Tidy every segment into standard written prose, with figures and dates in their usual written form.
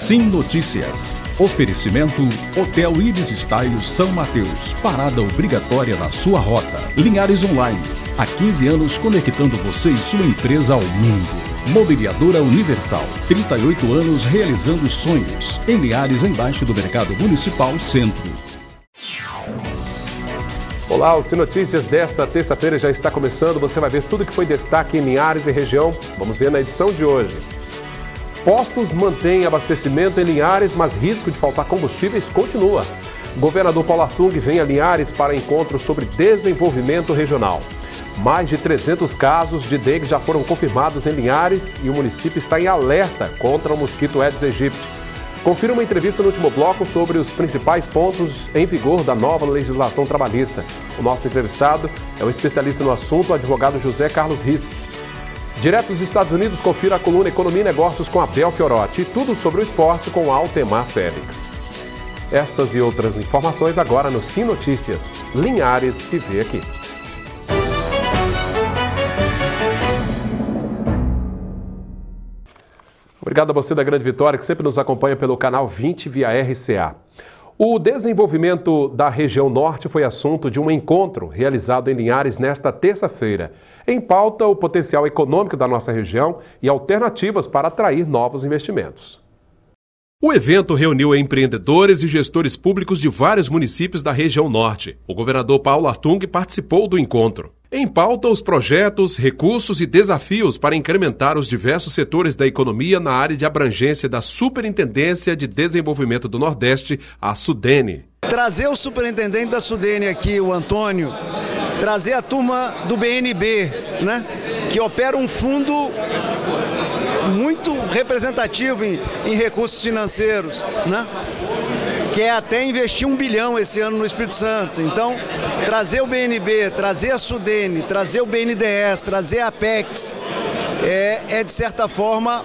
Sim Notícias. Oferecimento Hotel Ibis Style São Mateus. Parada obrigatória na sua rota. Linhares Online. Há 15 anos conectando você e sua empresa ao mundo. Mobiliadora Universal. 38 anos realizando sonhos. Em Linhares, embaixo do Mercado Municipal Centro. Olá, o Sim Notícias desta terça-feira já está começando. Você vai ver tudo que foi destaque em Linhares e região. Vamos ver na edição de hoje. Postos mantêm abastecimento em Linhares, mas risco de faltar combustíveis continua. O governador Paulo Artung vem a Linhares para encontro sobre desenvolvimento regional. Mais de 300 casos de dengue já foram confirmados em Linhares e o município está em alerta contra o mosquito Aedes aegypti. Confira uma entrevista no último bloco sobre os principais pontos em vigor da nova legislação trabalhista. O nosso entrevistado é o especialista no assunto, o advogado José Carlos Risch. Direto dos Estados Unidos, confira a coluna Economia e Negócios com Abel Fiorotti e tudo sobre o esporte com Altemar Félix. Estas e outras informações agora no Sim Notícias. Linhares se vê aqui. Obrigado a você da Grande Vitória, que sempre nos acompanha pelo canal 20 via RCA. O desenvolvimento da região norte foi assunto de um encontro realizado em Linhares nesta terça-feira. Em pauta, o potencial econômico da nossa região e alternativas para atrair novos investimentos. O evento reuniu empreendedores e gestores públicos de vários municípios da região norte. O governador Paulo Artung participou do encontro. Em pauta, os projetos, recursos e desafios para incrementar os diversos setores da economia na área de abrangência da Superintendência de Desenvolvimento do Nordeste, a SUDENE. Trazer o superintendente da SUDENE aqui, o Antônio, trazer a turma do BNB, né, que opera um fundo muito representativo em recursos financeiros, né? Quer até investir 1 bilhão esse ano no Espírito Santo. Então, trazer o BNB, trazer a SUDENE, trazer o BNDES, trazer a Apex, de certa forma,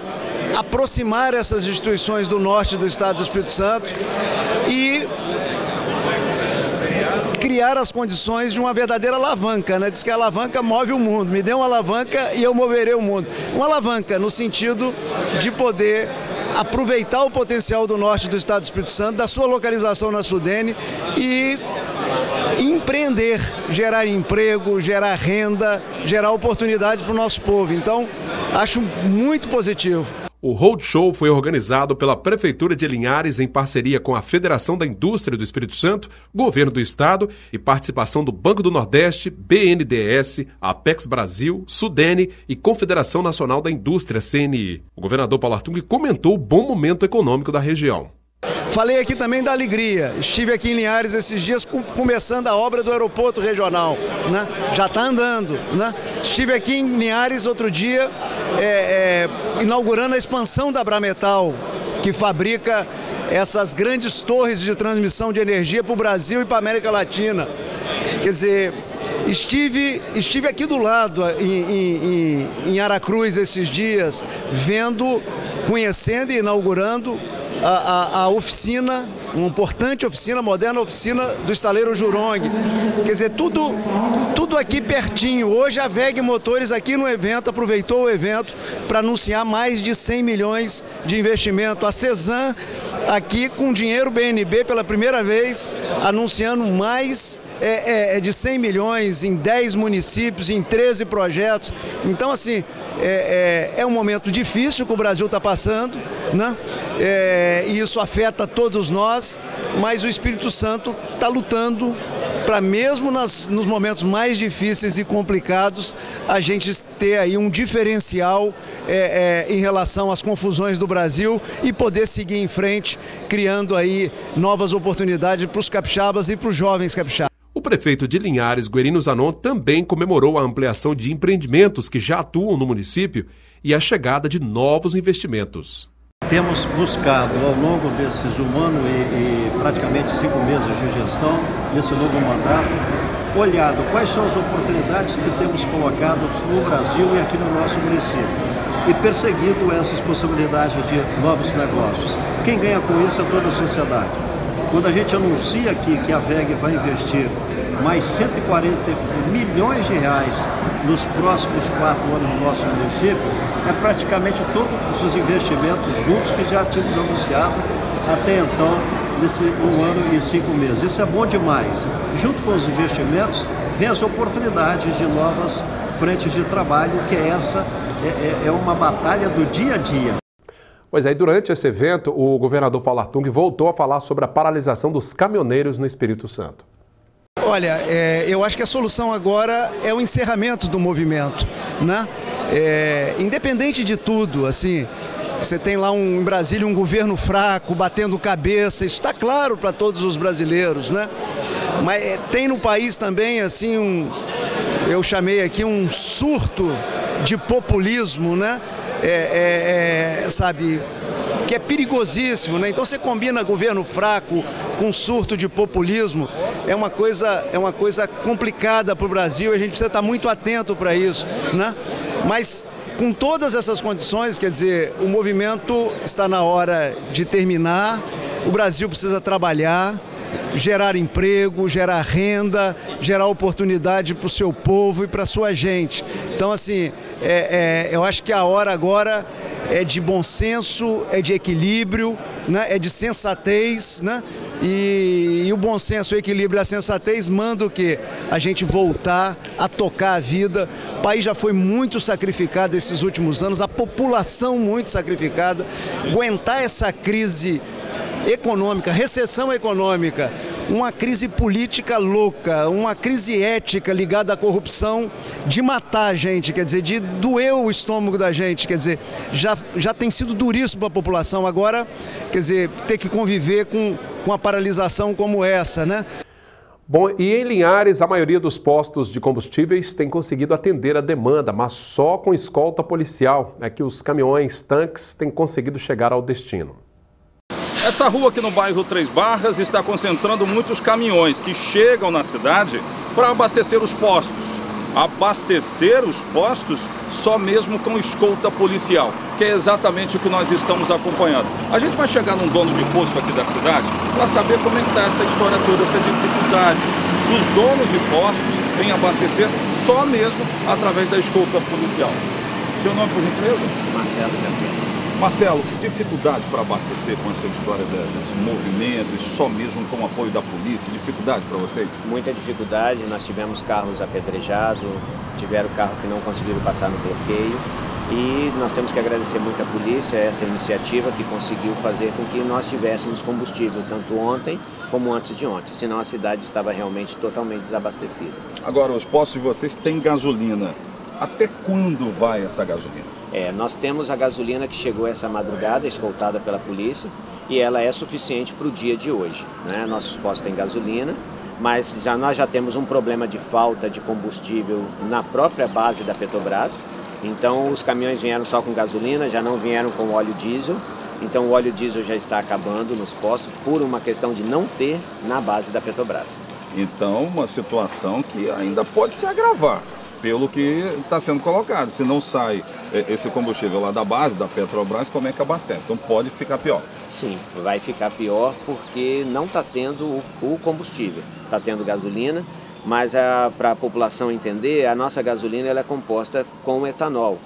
aproximar essas instituições do norte do estado do Espírito Santo e criar as condições de uma verdadeira alavanca, né? Diz que a alavanca move o mundo. Me dê uma alavanca e eu moverei o mundo. Uma alavanca no sentido de poder aproveitar o potencial do norte do estado do Espírito Santo, da sua localização na SUDENE e empreender, gerar emprego, gerar renda, gerar oportunidade para o nosso povo. Então, acho muito positivo. O roadshow foi organizado pela Prefeitura de Linhares em parceria com a Federação da Indústria do Espírito Santo, Governo do Estado e participação do Banco do Nordeste, BNDES, Apex Brasil, SUDENE e Confederação Nacional da Indústria, CNI. O governador Paulo Artung comentou o bom momento econômico da região. Falei aqui também da alegria. Estive aqui em Linhares esses dias começando a obra do aeroporto regional, né? Já está andando, né? Estive aqui em Linhares outro dia inaugurando a expansão da Brametal, que fabrica essas grandes torres de transmissão de energia para o Brasil e para a América Latina. Quer dizer, estive aqui do lado em Aracruz esses dias, conhecendo e inaugurando a oficina, uma importante oficina, moderna oficina do estaleiro Jurong. Quer dizer, tudo aqui pertinho. Hoje a WEG Motores aqui no evento, aproveitou o evento para anunciar mais de 100 milhões de investimento. A Cezan aqui com dinheiro BNB pela primeira vez, anunciando mais de 100 milhões em 10 municípios, em 13 projetos. Então, assim, é um momento difícil que o Brasil está passando, né? E isso afeta todos nós, mas o Espírito Santo está lutando para mesmo nos momentos mais difíceis e complicados, a gente ter aí um diferencial em relação às confusões do Brasil e poder seguir em frente, criando aí novas oportunidades para os capixabas e para os jovens capixabas. O prefeito de Linhares, Guerino Zanon, também comemorou a ampliação de empreendimentos que já atuam no município e a chegada de novos investimentos. Temos buscado, ao longo desses 1 ano e praticamente 5 meses de gestão, nesse novo mandato, olhado quais são as oportunidades que temos colocado no Brasil e aqui no nosso município e perseguido essas possibilidades de novos negócios. Quem ganha com isso é toda a sociedade. Quando a gente anuncia aqui que a WEG vai investir mais 140 milhões de reais nos próximos 4 anos no nosso município, é praticamente todos os investimentos juntos que já tínhamos anunciado até então, nesse 1 ano e 5 meses. Isso é bom demais. Junto com os investimentos, vem as oportunidades de novas frentes de trabalho, que essa é uma batalha do dia a dia. Pois é, e durante esse evento, o governador Paulo Artung voltou a falar sobre a paralisação dos caminhoneiros no Espírito Santo. Olha, eu acho que a solução agora é o encerramento do movimento, né? Independente de tudo, assim, você tem lá em Brasília um governo fraco, batendo cabeça, isso está claro para todos os brasileiros, né? Mas tem no país também, assim, eu chamei aqui um surto de populismo, né? Sabe, que é perigosíssimo, né? Então você combina governo fraco com surto de populismo, é uma coisa complicada para o Brasil, e a gente precisa estar muito atento para isso, né? Mas com todas essas condições, quer dizer, o movimento está na hora de terminar, o Brasil precisa trabalhar, gerar emprego, gerar renda, gerar oportunidade para o seu povo e para a sua gente. Então, assim, eu acho que a hora agora é de bom senso, é de equilíbrio, né? É de sensatez, né? E o bom senso, o equilíbrio e a sensatez mandam o quê? A gente voltar a tocar a vida. O país já foi muito sacrificado esses últimos anos, a população muito sacrificada. Aguentar essa crise econômica, recessão econômica, uma crise política louca, uma crise ética ligada à corrupção, de matar a gente, quer dizer, de doer o estômago da gente, quer dizer, já tem sido duríssimo para a população, agora, quer dizer, ter que conviver com uma paralisação como essa, né? Bom, e em Linhares, a maioria dos postos de combustíveis tem conseguido atender a demanda, mas só com escolta policial é que os caminhões, tanques, têm conseguido chegar ao destino. Essa rua aqui no bairro Três Barras está concentrando muitos caminhões que chegam na cidade para abastecer os postos. Abastecer os postos só mesmo com escolta policial, que é exatamente o que nós estamos acompanhando. A gente vai chegar num dono de posto aqui da cidade para saber como é que está essa história toda, essa dificuldade dos donos de postos em abastecer só mesmo através da escolta policial. Seu nome, por gentileza? Marcelo Gabriel. Marcelo, que dificuldade para abastecer com essa história desse movimento e só mesmo com o apoio da polícia? Dificuldade para vocês? Muita dificuldade, nós tivemos carros apedrejados, tiveram carro que não conseguiram passar no bloqueio e nós temos que agradecer muito à polícia, essa iniciativa que conseguiu fazer com que nós tivéssemos combustível, tanto ontem como antes de ontem, senão a cidade estava realmente totalmente desabastecida. Agora, os postos de vocês têm gasolina. Até quando vai essa gasolina? Nós temos a gasolina que chegou essa madrugada, escoltada pela polícia, e ela é suficiente para o dia de hoje, né? Nossos postos têm gasolina, mas nós já temos um problema de falta de combustível na própria base da Petrobras. Então os caminhões vieram só com gasolina, já não vieram com óleo diesel. Então o óleo diesel já está acabando nos postos por uma questão de não ter na base da Petrobras. Então uma situação que ainda pode se agravar, pelo que está sendo colocado. Se não sai esse combustível lá da base da Petrobras, como é que abastece? Então pode ficar pior. Sim, vai ficar pior porque não está tendo o combustível. Está tendo gasolina, mas para a população entender, a nossa gasolina ela é composta com etanol.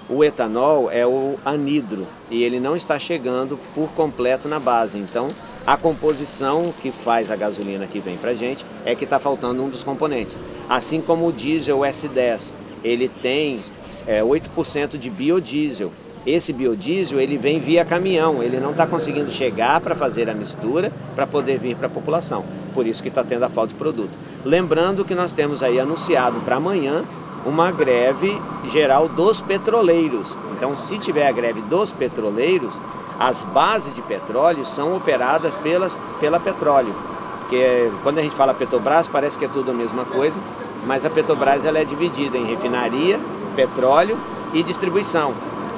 O etanol é o anidro e ele não está chegando por completo na base. Então, a composição que faz a gasolina que vem para a gente é que está faltando um dos componentes. Assim como o diesel S10, ele tem 8% de biodiesel. Esse biodiesel ele vem via caminhão, ele não está conseguindo chegar para fazer a mistura para poder vir para a população. Por isso que está tendo a falta de produto. Lembrando que nós temos aí anunciado para amanhã uma greve geral dos petroleiros. Então, se tiver a greve dos petroleiros, as bases de petróleo são operadas pela Petróleo. Porque quando a gente fala Petrobras, parece que é tudo a mesma coisa, mas a Petrobras ela é dividida em refinaria, petróleo e distribuição.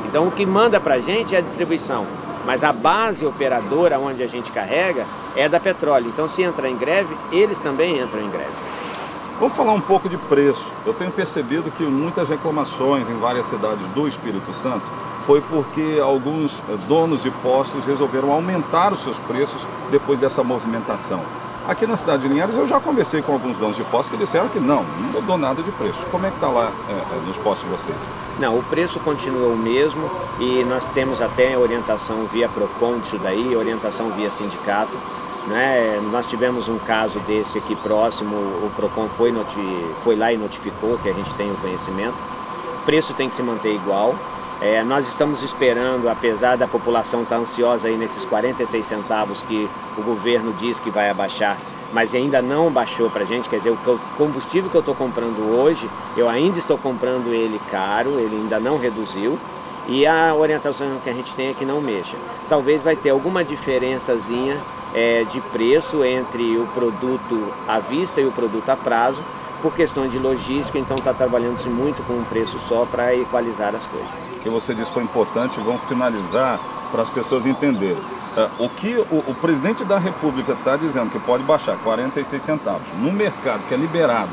Então, o que manda para a gente é a distribuição, mas a base operadora onde a gente carrega é da Petróleo. Então, se entrar em greve, eles também entram em greve. Vamos falar um pouco de preço. Eu tenho percebido que muitas reclamações em várias cidades do Espírito Santo foi porque alguns donos de postos resolveram aumentar os seus preços depois dessa movimentação. Aqui na cidade de Linhares eu já conversei com alguns donos de postos que disseram que não mudou nada de preço. Como é que está lá nos postos de vocês? Não, o preço continua o mesmo e nós temos até orientação via PROCON disso daí, orientação via sindicato. Né? Nós tivemos um caso desse aqui próximo, o PROCON foi lá e notificou que a gente tem o conhecimento. O preço tem que se manter igual. Nós estamos esperando, apesar da população estar ansiosa aí nesses 46 centavos que o governo diz que vai abaixar, mas ainda não baixou para a gente, quer dizer, o combustível que eu estou comprando hoje, eu ainda estou comprando ele caro, ele ainda não reduziu, e a orientação que a gente tem é que não mexa. Talvez vai ter alguma diferençazinha de preço entre o produto à vista e o produto a prazo, por questão de logística, então está trabalhando-se muito com um preço só para equalizar as coisas. O que você disse foi importante, vamos finalizar para as pessoas entenderem. O que o presidente da República está dizendo que pode baixar 46 centavos no mercado que é liberado,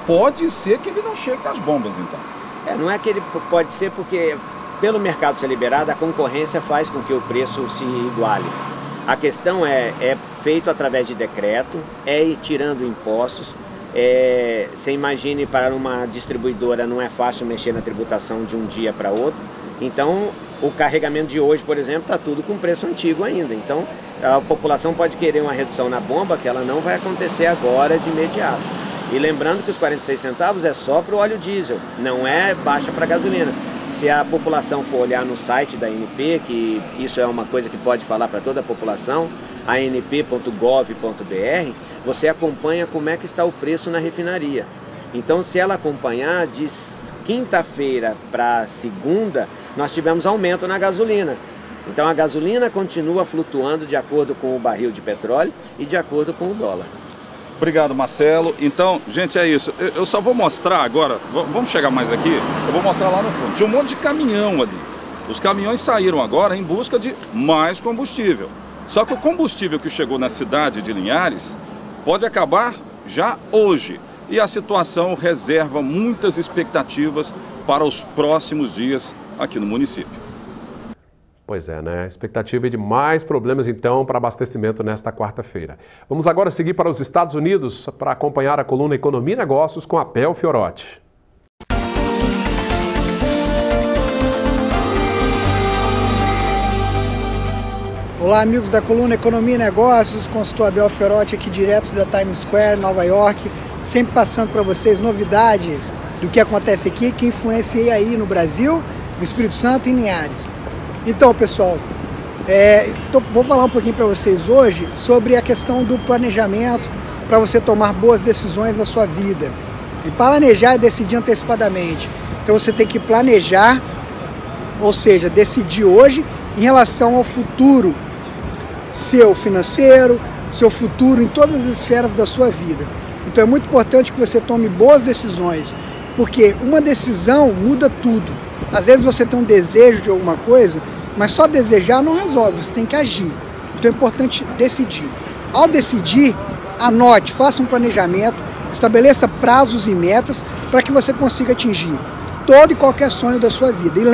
pode ser que ele não chegue às bombas então. Não é que ele pode ser porque pelo mercado ser liberado a concorrência faz com que o preço se iguale. A questão é feito através de decreto, ir tirando impostos. Você imagine, para uma distribuidora não é fácil mexer na tributação de um dia para outro. Então, o carregamento de hoje, por exemplo, está tudo com preço antigo ainda. Então, a população pode querer uma redução na bomba, que ela não vai acontecer agora de imediato. E lembrando que os 46 centavos é só para o óleo diesel, não é baixa para a gasolina. Se a população for olhar no site da ANP, que isso é uma coisa que pode falar para toda a população, anp.gov.br, você acompanha como é que está o preço na refinaria. Então, se ela acompanhar, de quinta-feira para segunda, nós tivemos aumento na gasolina. Então, a gasolina continua flutuando de acordo com o barril de petróleo e de acordo com o dólar. Obrigado, Marcelo. Então, gente, é isso. Eu só vou mostrar agora, vamos chegar mais aqui, eu vou mostrar lá no fundo. Tinha um monte de caminhão ali. Os caminhões saíram agora em busca de mais combustível. Só que o combustível que chegou na cidade de Linhares pode acabar já hoje. E a situação reserva muitas expectativas para os próximos dias aqui no município. Pois é, né? A expectativa é de mais problemas, então, para abastecimento nesta quarta-feira. Vamos agora seguir para os Estados Unidos para acompanhar a coluna Economia e Negócios com a Bel Fiorotti. Olá, amigos da coluna Economia e Negócios, consultor Abel Fiorotti aqui direto da Times Square, Nova York, sempre passando para vocês novidades do que acontece aqui, que influencia aí no Brasil, no Espírito Santo e em Linhares. Então, pessoal, vou falar um pouquinho para vocês hoje sobre a questão do planejamento para você tomar boas decisões na sua vida. E planejar é decidir antecipadamente. Então você tem que planejar, ou seja, decidir hoje em relação ao futuro seu financeiro, seu futuro em todas as esferas da sua vida. Então é muito importante que você tome boas decisões, porque uma decisão muda tudo. Às vezes você tem um desejo de alguma coisa, mas só desejar não resolve, você tem que agir. Então é importante decidir. Ao decidir, anote, faça um planejamento, estabeleça prazos e metas para que você consiga atingir todo e qualquer sonho da sua vida. E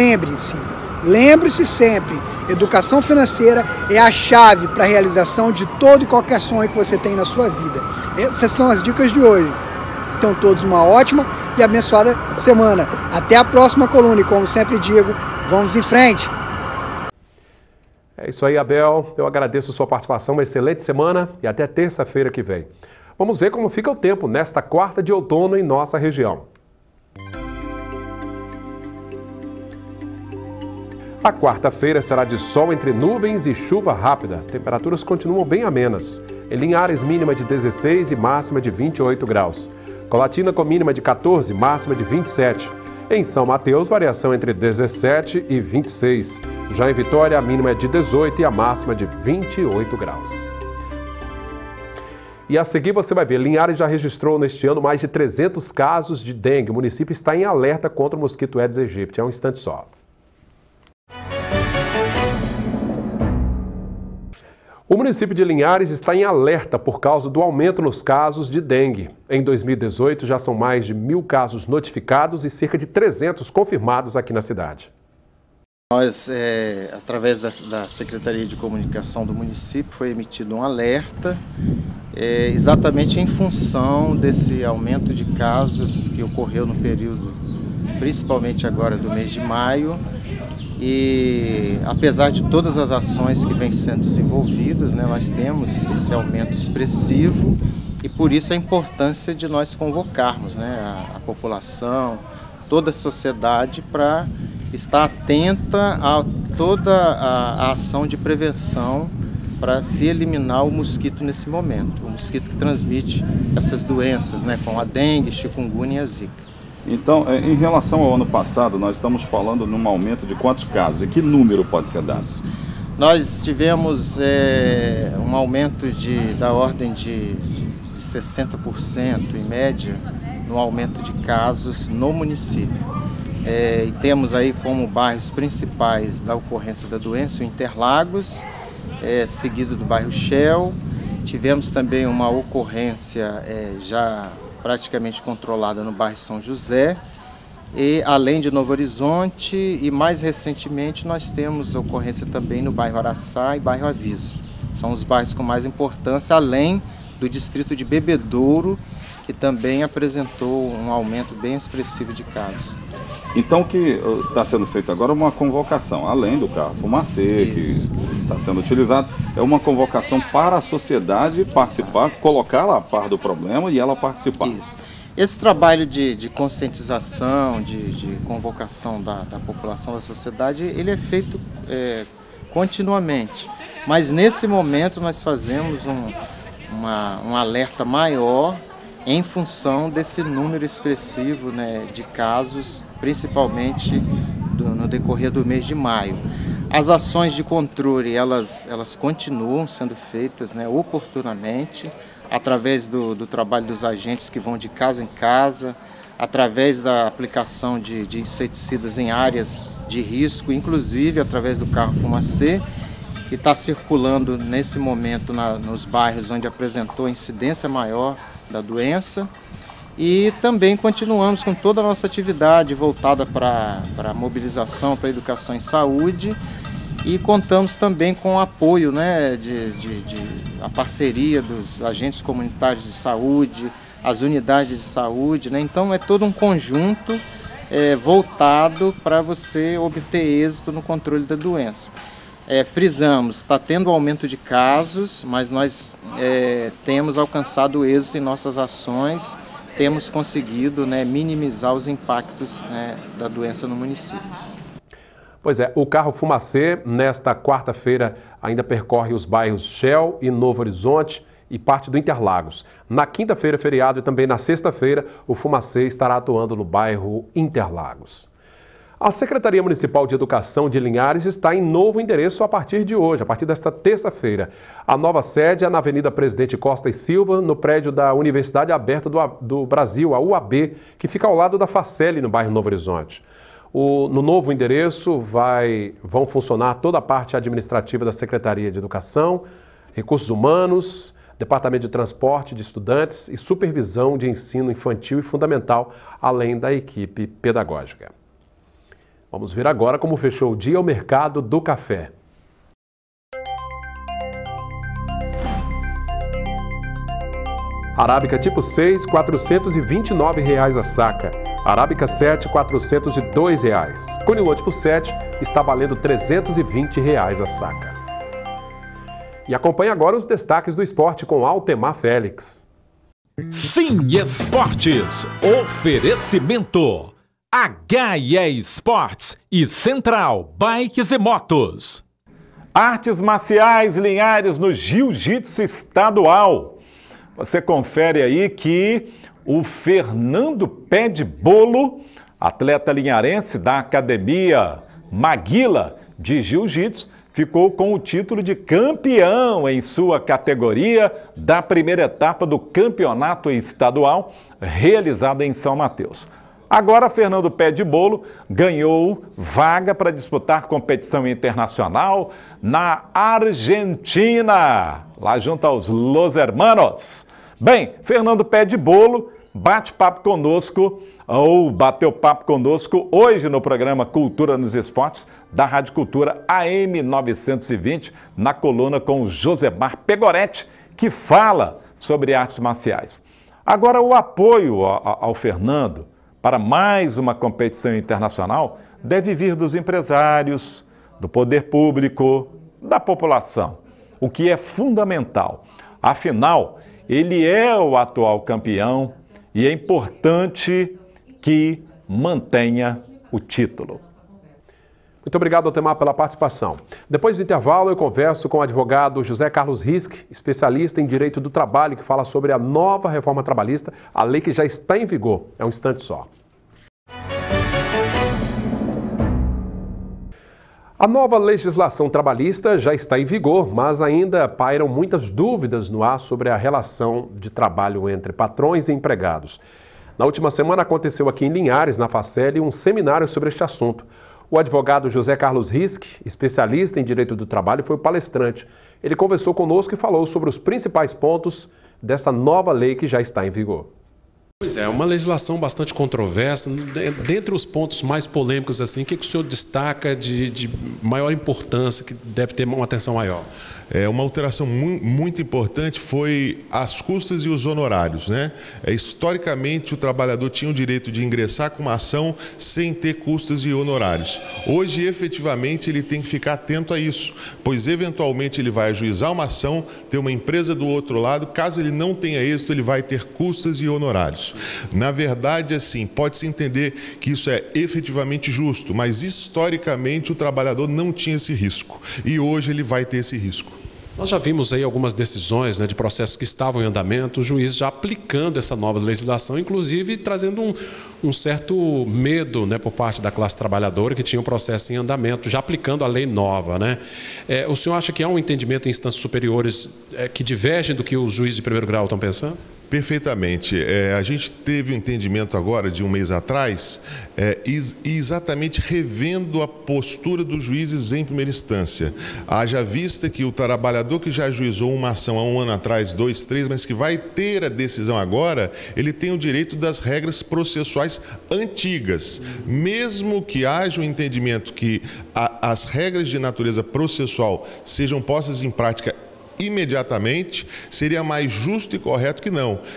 lembre-se sempre, educação financeira é a chave para a realização de todo e qualquer sonho que você tem na sua vida. Essas são as dicas de hoje. Então todos uma ótima e abençoada semana. Até a próxima coluna e, como sempre digo, vamos em frente. É isso aí, Abel. Eu agradeço a sua participação, uma excelente semana e até terça-feira que vem. Vamos ver como fica o tempo nesta quarta de outono em nossa região. A quarta-feira será de sol entre nuvens e chuva rápida. Temperaturas continuam bem amenas. Em Linhares, mínima de 16 e máxima de 28 graus. Colatina com mínima de 14, máxima de 27. Em São Mateus, variação entre 17 e 26. Já em Vitória, a mínima é de 18 e a máxima de 28 graus. E a seguir você vai ver, Linhares já registrou neste ano mais de 300 casos de dengue. O município está em alerta contra o mosquito Aedes aegypti. É um instante só. O município de Linhares está em alerta por causa do aumento nos casos de dengue. Em 2018, já são mais de 1.000 casos notificados e cerca de 300 confirmados aqui na cidade. Nós, através da Secretaria de Comunicação do município, foi emitido um alerta, exatamente em função desse aumento de casos que ocorreu no período, principalmente agora do mês de maio. E apesar de todas as ações que vêm sendo desenvolvidas, né, nós temos esse aumento expressivo e por isso a importância de nós convocarmos, né, a população, toda a sociedade para estar atenta a toda a ação de prevenção para se eliminar o mosquito nesse momento, o mosquito que transmite essas doenças, né, como a dengue, chikungunya e a zika. Então, em relação ao ano passado, nós estamos falando num aumento de quantos casos? E que número pode ser dado? Nós tivemos um aumento da ordem de 60% em média no aumento de casos no município. E temos aí como bairros principais da ocorrência da doença o Interlagos, seguido do bairro Shell. Tivemos também uma ocorrência já praticamente controlada no bairro São José, e além de Novo Horizonte, e mais recentemente nós temos ocorrência também no bairro Araçá e bairro Aviso. São os bairros com mais importância, além do distrito de Bebedouro, que também apresentou um aumento bem expressivo de casos. Então, o que está sendo feito agora é uma convocação, além do carro fumacê, que está sendo utilizado, é uma convocação para a sociedade participar, exato, colocá-la a par do problema e ela participar. Isso. Esse trabalho de conscientização, de convocação da população, da sociedade, ele é feito continuamente. Mas nesse momento nós fazemos um alerta maior em função desse número expressivo, né, de casos, principalmente no decorrer do mês de maio. As ações de controle, elas continuam sendo feitas, né, oportunamente, através do trabalho dos agentes que vão de casa em casa, através da aplicação de inseticidas em áreas de risco, inclusive através do carro fumacê, que está circulando nesse momento nos bairros onde apresentou incidência maior da doença. E também continuamos com toda a nossa atividade voltada para a mobilização, para a educação em saúde, e contamos também com o apoio, né, a parceria dos agentes comunitários de saúde, as unidades de saúde, né? Então é todo um conjunto voltado para você obter êxito no controle da doença. Frisamos, está tendo aumento de casos, mas nós temos alcançado êxito em nossas ações, temos conseguido, né, minimizar os impactos, né, da doença no município. Pois é, o carro fumacê, nesta quarta-feira, ainda percorre os bairros Shell e Novo Horizonte e parte do Interlagos. Na quinta-feira, feriado, e também na sexta-feira, o fumacê estará atuando no bairro Interlagos. A Secretaria Municipal de Educação de Linhares está em novo endereço a partir de hoje, a partir desta terça-feira. A nova sede é na Avenida Presidente Costa e Silva, no prédio da Universidade Aberta do Brasil, a UAB, que fica ao lado da Faceli, no bairro Novo Horizonte. No novo endereço vão funcionar toda a parte administrativa da Secretaria de Educação, Recursos Humanos, Departamento de Transporte de Estudantes e Supervisão de Ensino Infantil e Fundamental, além da equipe pedagógica. Vamos ver agora como fechou o dia o mercado do café. Arábica tipo 6, R$ 429 a saca. Arábica 7, R$ 402. Conilon tipo 7 está valendo R$ 320 a saca. E acompanhe agora os destaques do esporte com Altemar Félix. Sim Esportes, oferecimento HE Esportes e Central Bikes e Motos. Artes marciais Linhares no Jiu-Jitsu estadual. Você confere aí que o Fernando Pé de Bolo, atleta linharense da Academia Maguila de Jiu-Jitsu, ficou com o título de campeão em sua categoria da primeira etapa do campeonato estadual realizado em São Mateus. Agora, Fernando Pé de Bolo ganhou vaga para disputar competição internacional na Argentina, lá junto aos Los Hermanos. Bem, Fernando Pé de Bolo bate papo conosco ou bateu papo conosco hoje no programa Cultura nos Esportes, da Rádio Cultura AM 920, na coluna com o Josemar Pegoretti, que fala sobre artes marciais. Agora, o apoio ao Fernando para mais uma competição internacional deve vir dos empresários, do poder público, da população, o que é fundamental. Afinal, ele é o atual campeão e é importante que mantenha o título. Muito obrigado, Altemar, pela participação. Depois do intervalo, eu converso com o advogado José Carlos Risk, especialista em direito do trabalho, que fala sobre a nova reforma trabalhista, a lei que já está em vigor. É um instante só. A nova legislação trabalhista já está em vigor, mas ainda pairam muitas dúvidas no ar sobre a relação de trabalho entre patrões e empregados. Na última semana aconteceu aqui em Linhares, na Faceli, um seminário sobre este assunto. O advogado José Carlos Risk, especialista em direito do trabalho, foi o palestrante. Ele conversou conosco e falou sobre os principais pontos dessa nova lei que já está em vigor. Pois é, uma legislação bastante controversa. Dentre os pontos mais polêmicos, assim, o que o senhor destaca de maior importância, que deve ter uma atenção maior? Uma alteração muito importante foi as custas e os honorários, né? Historicamente, o trabalhador tinha o direito de ingressar com uma ação sem ter custas e honorários. Hoje, efetivamente, ele tem que ficar atento a isso, pois eventualmente ele vai ajuizar uma ação, ter uma empresa do outro lado, caso ele não tenha êxito, ele vai ter custas e honorários. Na verdade, assim, pode-se entender que isso é efetivamente justo, mas historicamente o trabalhador não tinha esse risco e hoje ele vai ter esse risco. Nós já vimos aí algumas decisões, né, de processos que estavam em andamento, o juiz já aplicando essa nova legislação, inclusive trazendo um certo medo, né, por parte da classe trabalhadora que tinha um processo em andamento, já aplicando a lei nova, né? O senhor acha que há um entendimento em instâncias superiores que divergem do que os juízes de primeiro grau estão pensando? Perfeitamente. A gente teve um entendimento agora, de um mês atrás, exatamente revendo a postura dos juízes em primeira instância. Haja vista que o trabalhador que já ajuizou uma ação há um ano atrás, 2, 3, mas que vai ter a decisão agora, ele tem o direito das regras processuais antigas. Mesmo que haja um entendimento que as regras de natureza processual sejam postas em prática imediatamente, seria mais justo e correto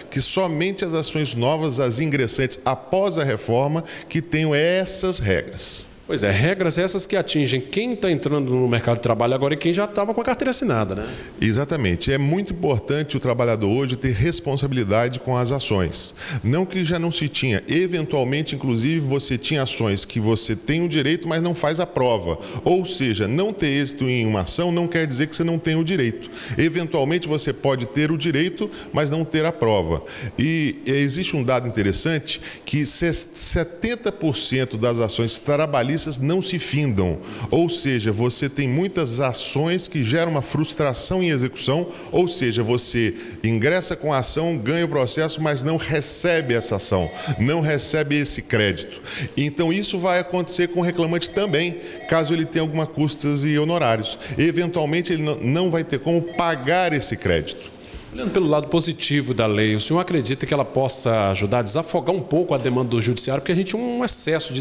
que somente as ações novas, as ingressantes após a reforma, que tenham essas regras. Pois é, regras essas que atingem quem está entrando no mercado de trabalho agora e quem já estava com a carteira assinada, né? Exatamente. É muito importante o trabalhador hoje ter responsabilidade com as ações. Não que já não se tinha. Eventualmente, inclusive, você tinha ações que você tem o direito, mas não faz a prova. Ou seja, não ter êxito em uma ação não quer dizer que você não tem o direito. Eventualmente, você pode ter o direito, mas não ter a prova. E existe um dado interessante que 70% das ações trabalhistas não se findam, ou seja, você tem muitas ações que geram uma frustração em execução, ou seja, você ingressa com a ação, ganha o processo, mas não recebe essa ação, não recebe esse crédito. Então isso vai acontecer com o reclamante também, caso ele tenha alguma custas e honorários. Eventualmente ele não vai ter como pagar esse crédito. Olhando pelo lado positivo da lei, o senhor acredita que ela possa ajudar a desafogar um pouco a demanda do judiciário, porque a gente tem um excesso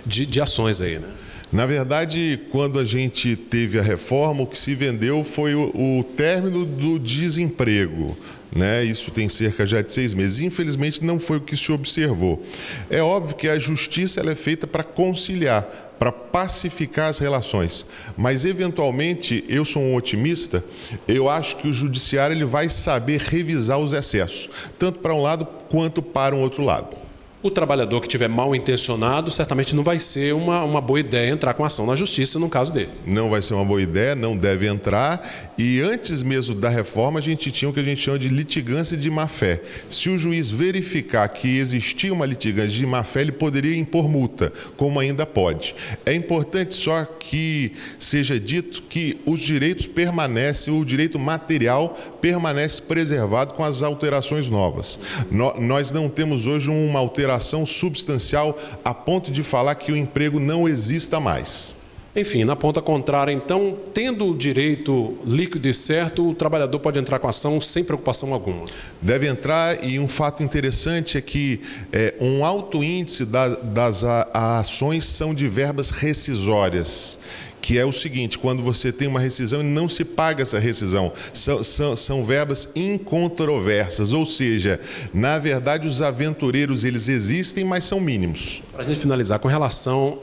de ações aí, né? Na verdade, quando a gente teve a reforma, o que se vendeu foi o término do desemprego, né? Isso tem cerca já de 6 meses. Infelizmente, não foi o que se observou. É óbvio que a justiça ela é feita para conciliar, para pacificar as relações. Mas, eventualmente, eu sou um otimista, eu acho que o judiciário ele vai saber revisar os excessos, tanto para um lado quanto para um outro lado. O trabalhador que estiver mal intencionado, certamente não vai ser uma boa ideia entrar com ação na justiça num caso desse. Não vai ser uma boa ideia, não deve entrar. E antes mesmo da reforma, a gente tinha o que a gente chama de litigância de má-fé. Se o juiz verificar que existia uma litigância de má-fé, ele poderia impor multa, como ainda pode. É importante só que seja dito que os direitos permanecem, o direito material permanece preservado com as alterações novas. Nós não temos hoje uma alteração substancial a ponto de falar que o emprego não exista mais. Enfim, na ponta contrária, então, tendo o direito líquido e certo, o trabalhador pode entrar com a ação sem preocupação alguma. Deve entrar, e um fato interessante é que um alto índice das ações são de verbas rescisórias, que é o seguinte: quando você tem uma rescisão e não se paga essa rescisão, são verbas incontroversas, ou seja, na verdade os aventureiros eles existem, mas são mínimos. Para a gente finalizar, com relação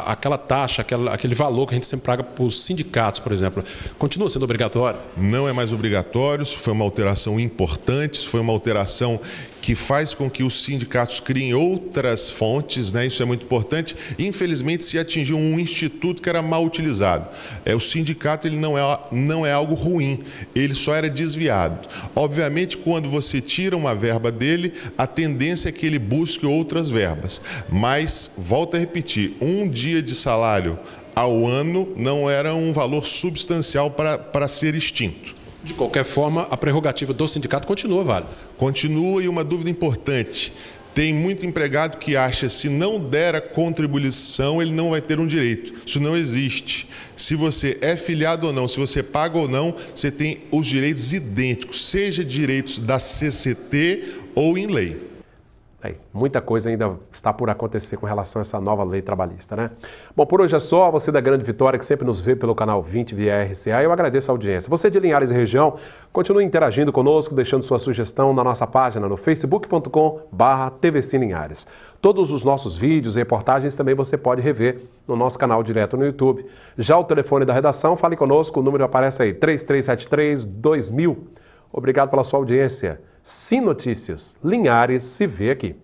àquela taxa, aquele valor que a gente sempre paga para os sindicatos, por exemplo, continua sendo obrigatório? Não é mais obrigatório, isso foi uma alteração importante, isso foi uma alteração que faz com que os sindicatos criem outras fontes, né? Isso é muito importante. Infelizmente, se atingiu um instituto que era mal utilizado. O sindicato ele não é algo ruim, ele só era desviado. Obviamente, quando você tira uma verba dele, a tendência é que ele busque outras verbas. Mas, volto a repetir, um dia de salário ao ano não era um valor substancial para ser extinto. De qualquer forma, a prerrogativa do sindicato continua, vale? Continua, e uma dúvida importante. Tem muito empregado que acha que se não der a contribuição, ele não vai ter um direito. Isso não existe. Se você é filiado ou não, se você paga ou não, você tem os direitos idênticos, seja direitos da CCT ou em lei. Muita coisa ainda está por acontecer com relação a essa nova lei trabalhista, né? Bom, por hoje é só. Você da Grande Vitória, que sempre nos vê pelo canal 20 via RCA, eu agradeço a audiência. Você de Linhares e região, continue interagindo conosco, deixando sua sugestão na nossa página no facebook.com/TVC Linhares. Todos os nossos vídeos e reportagens também você pode rever no nosso canal direto no YouTube. Já o telefone da redação, fale conosco, o número aparece aí, 3373-2000. Obrigado pela sua audiência. Sim Notícias, Linhares se vê aqui.